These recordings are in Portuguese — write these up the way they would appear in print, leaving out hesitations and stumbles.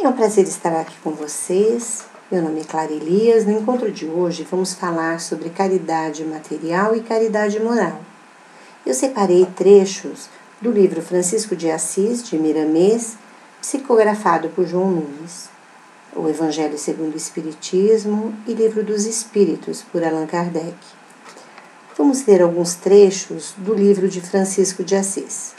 É um prazer estar aqui com vocês. Meu nome é Clara Elias. No encontro de hoje vamos falar sobre caridade material e caridade moral. Eu separei trechos do livro Francisco de Assis, de Miramês, psicografado por João Nunes, o Evangelho segundo o Espiritismo e Livro dos Espíritos, por Allan Kardec. Vamos ler alguns trechos do livro de Francisco de Assis.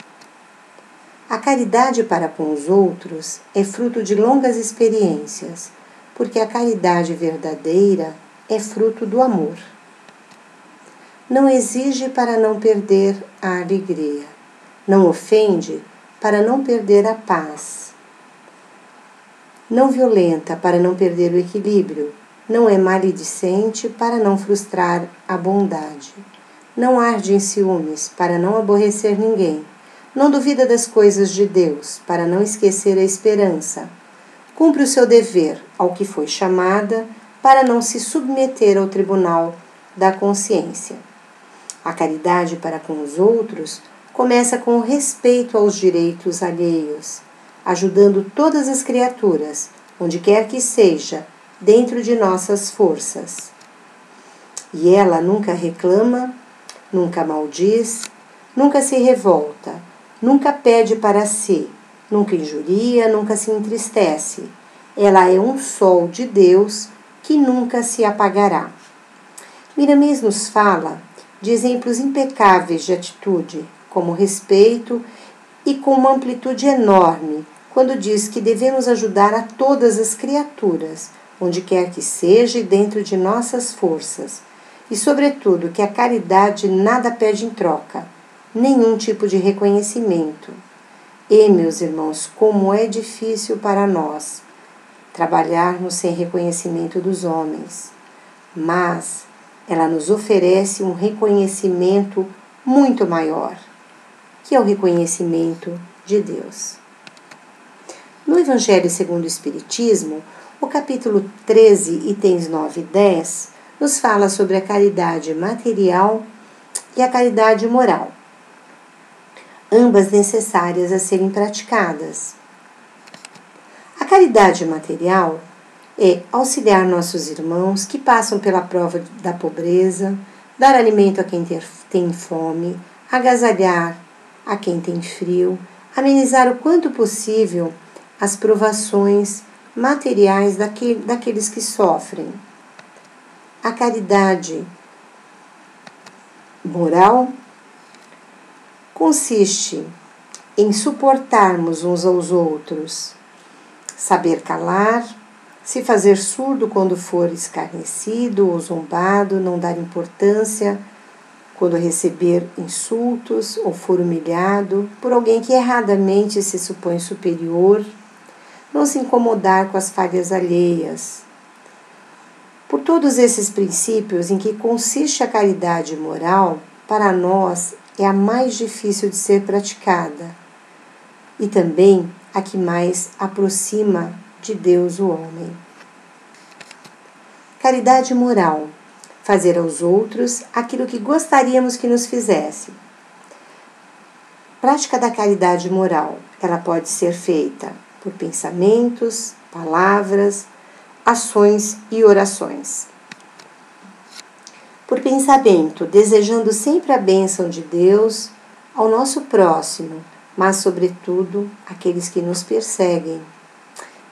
A caridade para com os outros é fruto de longas experiências, porque a caridade verdadeira é fruto do amor. Não exige para não perder a alegria, não ofende para não perder a paz, não violenta para não perder o equilíbrio, não é maledicente para não frustrar a bondade, não arde em ciúmes para não aborrecer ninguém, não duvida das coisas de Deus para não esquecer a esperança, cumpre o seu dever ao que foi chamada para não se submeter ao tribunal da consciência. A caridade para com os outros começa com o respeito aos direitos alheios, ajudando todas as criaturas, onde quer que seja, dentro de nossas forças. E ela nunca reclama, nunca maldiz, nunca se revolta, nunca pede para si, nunca injuria, nunca se entristece. Ela é um sol de Deus que nunca se apagará. Miramês nos fala de exemplos impecáveis de atitude, como respeito e com uma amplitude enorme, quando diz que devemos ajudar a todas as criaturas, onde quer que seja e dentro de nossas forças, e sobretudo que a caridade nada pede em troca, nenhum tipo de reconhecimento. E, meus irmãos, como é difícil para nós trabalharmos sem reconhecimento dos homens, mas ela nos oferece um reconhecimento muito maior, que é o reconhecimento de Deus. No Evangelho segundo o Espiritismo, o capítulo 13, itens 9 e 10, nos fala sobre a caridade material e a caridade moral, ambas necessárias a serem praticadas. A caridade material é auxiliar nossos irmãos que passam pela prova da pobreza, dar alimento a quem tem fome, agasalhar a quem tem frio, amenizar o quanto possível as provações materiais daqueles que sofrem. A caridade moral consiste em suportarmos uns aos outros, saber calar, se fazer surdo quando for escarnecido ou zombado, não dar importância quando receber insultos ou for humilhado por alguém que erradamente se supõe superior, não se incomodar com as falhas alheias. Por todos esses princípios em que consiste a caridade moral, para nós é a mais difícil de ser praticada e também a que mais aproxima de Deus o homem. Caridade moral, fazer aos outros aquilo que gostaríamos que nos fizessem. Prática da caridade moral, ela pode ser feita por pensamentos, palavras, ações e orações. Por pensamento, desejando sempre a bênção de Deus ao nosso próximo, mas sobretudo aqueles que nos perseguem.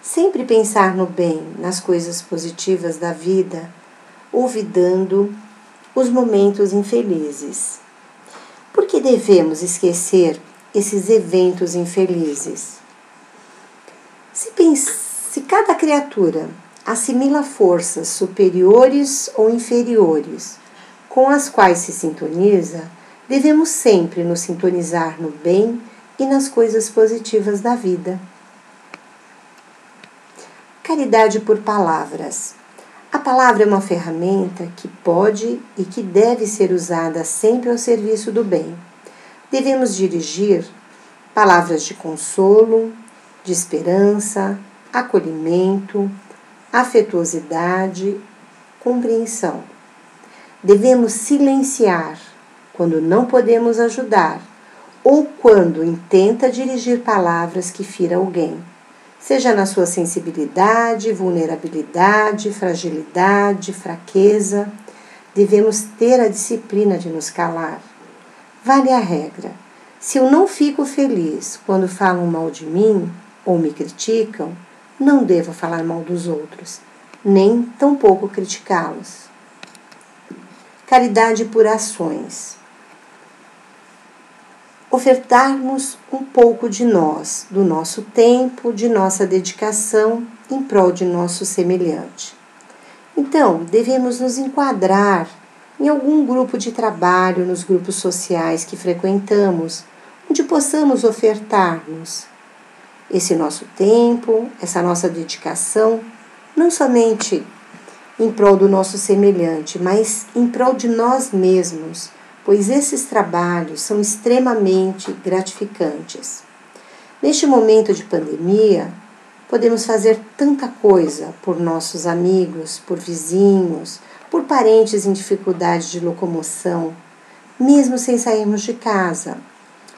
Sempre pensar no bem, nas coisas positivas da vida, olvidando os momentos infelizes. Por que devemos esquecer esses eventos infelizes? Se cada criatura assimila forças superiores ou inferiores com as quais se sintoniza, devemos sempre nos sintonizar no bem e nas coisas positivas da vida. Caridade por palavras. A palavra é uma ferramenta que pode e que deve ser usada sempre ao serviço do bem. Devemos dirigir palavras de consolo, de esperança, acolhimento, afetuosidade, compreensão. Devemos silenciar quando não podemos ajudar ou quando intenta dirigir palavras que fira alguém. seja na sua sensibilidade, vulnerabilidade, fragilidade, fraqueza. Devemos ter a disciplina de nos calar. Vale a regra: se eu não fico feliz quando falam mal de mim ou me criticam, não devo falar mal dos outros, nem tampouco criticá-los. Caridade por ações. Ofertarmos um pouco de nós, do nosso tempo, de nossa dedicação em prol de nosso semelhante. Então, devemos nos enquadrar em algum grupo de trabalho, nos grupos sociais que frequentamos, onde possamos ofertar-nos esse nosso tempo, essa nossa dedicação, não somente em prol do nosso semelhante, mas em prol de nós mesmos, pois esses trabalhos são extremamente gratificantes. Neste momento de pandemia, podemos fazer tanta coisa por nossos amigos, por vizinhos, por parentes em dificuldade de locomoção, mesmo sem sairmos de casa.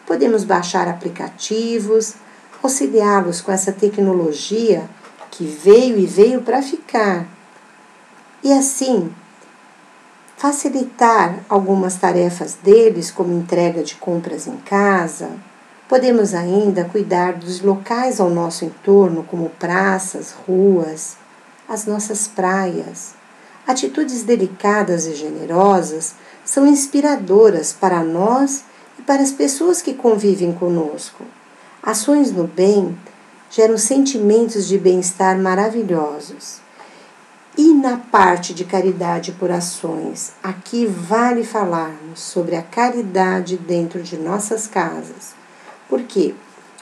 Podemos baixar aplicativos, auxiliá-los com essa tecnologia que veio para ficar. E assim, facilitar algumas tarefas deles, como entrega de compras em casa. Podemos ainda cuidar dos locais ao nosso entorno, como praças, ruas, as nossas praias. Atitudes delicadas e generosas são inspiradoras para nós e para as pessoas que convivem conosco. Ações no bem geram sentimentos de bem-estar maravilhosos. E na parte de caridade por ações, aqui vale falarmos sobre a caridade dentro de nossas casas, porque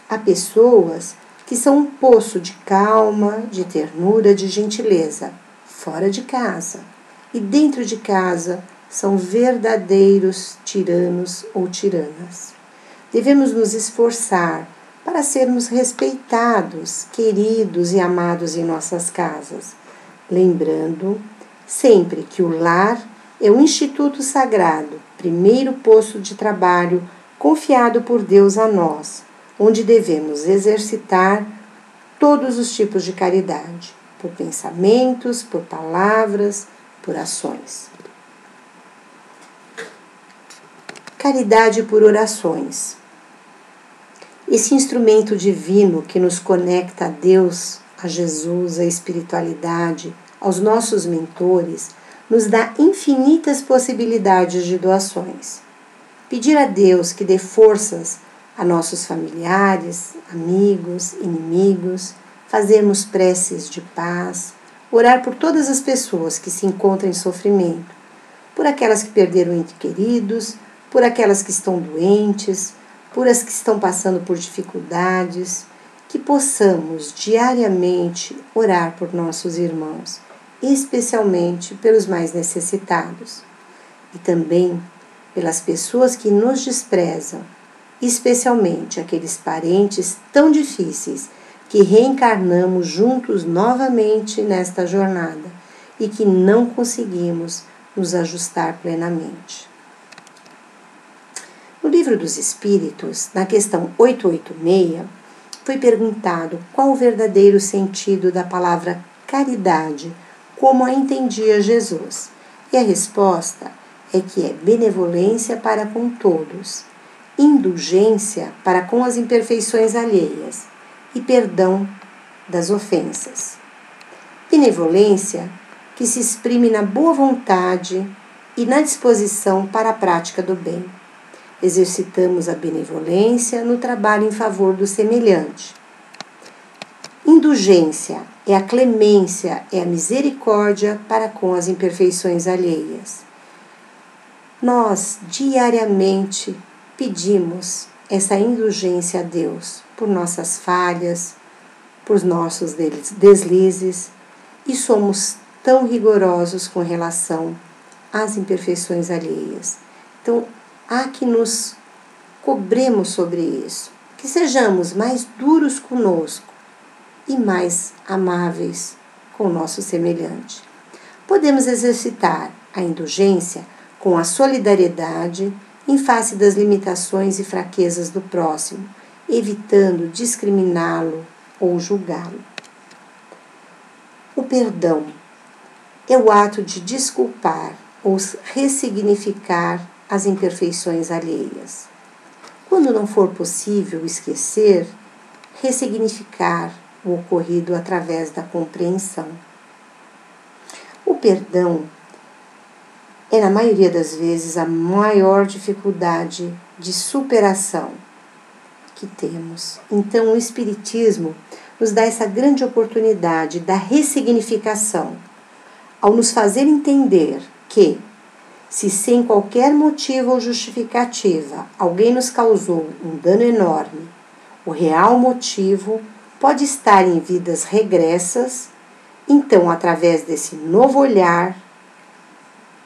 há pessoas que são um poço de calma, de ternura, de gentileza, fora de casa, e dentro de casa são verdadeiros tiranos ou tiranas. Devemos nos esforçar para sermos respeitados, queridos e amados em nossas casas, lembrando sempre que o lar é um instituto sagrado, primeiro posto de trabalho confiado por Deus a nós, onde devemos exercitar todos os tipos de caridade, por pensamentos, por palavras, por ações. Caridade por orações. Esse instrumento divino que nos conecta a Deus, a Jesus, à espiritualidade, aos nossos mentores, nos dá infinitas possibilidades de doações. Pedir a Deus que dê forças a nossos familiares, amigos, inimigos, fazermos preces de paz, orar por todas as pessoas que se encontram em sofrimento, por aquelas que perderam entes queridos, por aquelas que estão doentes, por as que estão passando por dificuldades, que possamos diariamente orar por nossos irmãos, especialmente pelos mais necessitados, e também pelas pessoas que nos desprezam, especialmente aqueles parentes tão difíceis que reencarnamos juntos novamente nesta jornada e que não conseguimos nos ajustar plenamente. No Livro dos Espíritos, na questão 886, foi perguntado qual o verdadeiro sentido da palavra caridade, como a entendia Jesus. E a resposta é que é benevolência para com todos, indulgência para com as imperfeições alheias e perdão das ofensas. Benevolência que se exprime na boa vontade e na disposição para a prática do bem. Exercitamos a benevolência no trabalho em favor do semelhante. Indulgência é a clemência, é a misericórdia para com as imperfeições alheias. Nós, diariamente, pedimos essa indulgência a Deus por nossas falhas, por nossos deslizes, e somos tão rigorosos com relação às imperfeições alheias. Então, há que nos cobremos sobre isso, que sejamos mais duros conosco e mais amáveis com o nosso semelhante. Podemos exercitar a indulgência com a solidariedade em face das limitações e fraquezas do próximo, evitando discriminá-lo ou julgá-lo. O perdão é o ato de desculpar ou ressignificar as imperfeições alheias. Quando não for possível esquecer, ressignificar o ocorrido através da compreensão. O perdão é, na maioria das vezes, a maior dificuldade de superação que temos. Então, o Espiritismo nos dá essa grande oportunidade da ressignificação, ao nos fazer entender que, se sem qualquer motivo ou justificativa alguém nos causou um dano enorme, o real motivo pode estar em vidas regressas. Então, através desse novo olhar,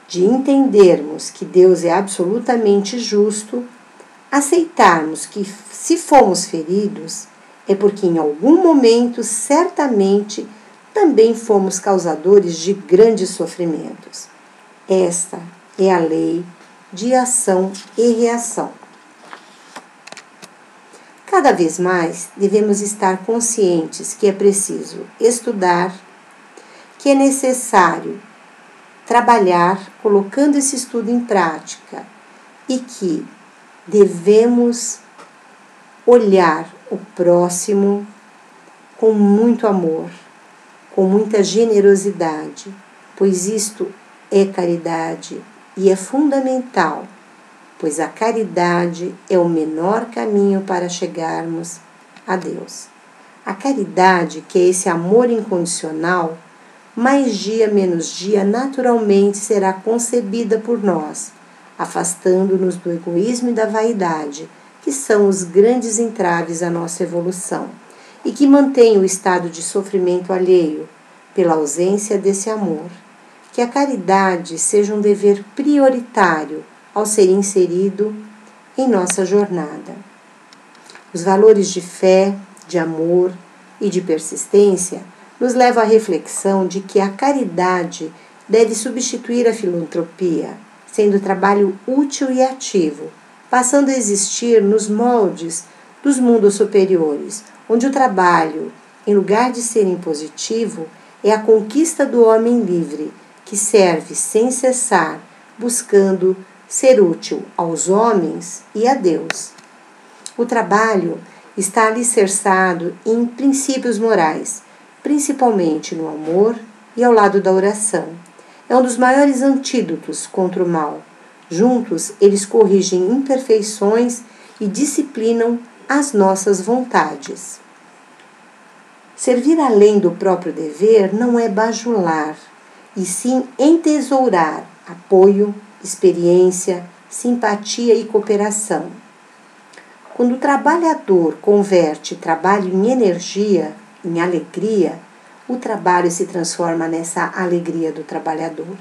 de entendermos que Deus é absolutamente justo, aceitarmos que, se fomos feridos, é porque em algum momento, certamente, também fomos causadores de grandes sofrimentos. Esta é a lei de ação e reação. Cada vez mais devemos estar conscientes que é preciso estudar, que é necessário trabalhar colocando esse estudo em prática e que devemos olhar o próximo com muito amor, com muita generosidade, pois isto é caridade e é fundamental, pois a caridade é o menor caminho para chegarmos a Deus. A caridade, que é esse amor incondicional, mais dia menos dia, naturalmente será concebida por nós, afastando-nos do egoísmo e da vaidade, que são os grandes entraves à nossa evolução, e que mantêm o estado de sofrimento alheio, pela ausência desse amor. Que a caridade seja um dever prioritário ao ser inserido em nossa jornada. Os valores de fé, de amor e de persistência nos leva à reflexão de que a caridade deve substituir a filantropia, sendo trabalho útil e ativo, passando a existir nos moldes dos mundos superiores, onde o trabalho, em lugar de ser impositivo, é a conquista do homem livre, que serve sem cessar, buscando ser útil aos homens e a Deus. O trabalho está alicerçado em princípios morais, principalmente no amor e ao lado da oração. É um dos maiores antídotos contra o mal. Juntos, eles corrigem imperfeições e disciplinam as nossas vontades. Servir além do próprio dever não é bajular, e sim entesourar apoio, experiência, simpatia e cooperação. Quando o trabalhador converte trabalho em energia, em alegria, o trabalho se transforma nessa alegria do trabalhador.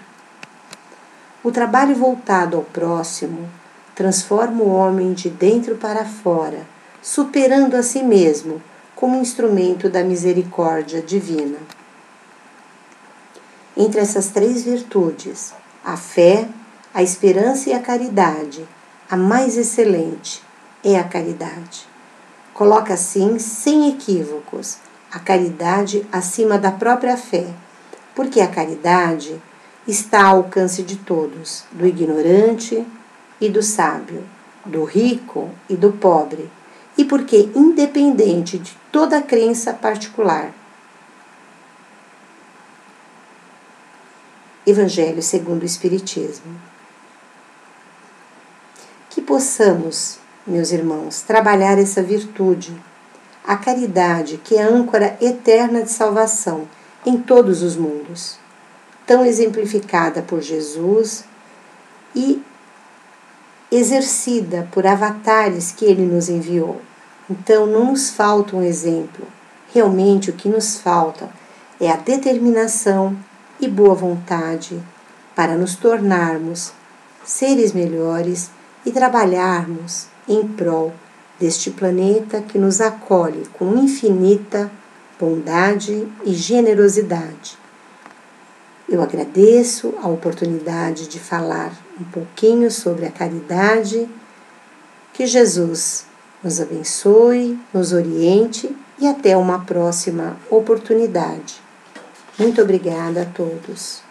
O trabalho voltado ao próximo transforma o homem de dentro para fora, superando a si mesmo como instrumento da misericórdia divina. Entre essas três virtudes, a fé, a esperança e a caridade, a mais excelente é a caridade. Coloca assim, sem equívocos, a caridade acima da própria fé, porque a caridade está ao alcance de todos, do ignorante e do sábio, do rico e do pobre, e porque independente de toda crença particular. Evangelho segundo o Espiritismo. Que possamos, meus irmãos, trabalhar essa virtude, a caridade, que é a âncora eterna de salvação em todos os mundos, tão exemplificada por Jesus e exercida por avatares que ele nos enviou. Então, não nos falta um exemplo. Realmente, o que nos falta é a determinação e boa vontade para nos tornarmos seres melhores e trabalharmos em prol deste planeta que nos acolhe com infinita bondade e generosidade. Eu agradeço a oportunidade de falar um pouquinho sobre a caridade. Que Jesus nos abençoe, nos oriente e até uma próxima oportunidade. Muito obrigada a todos.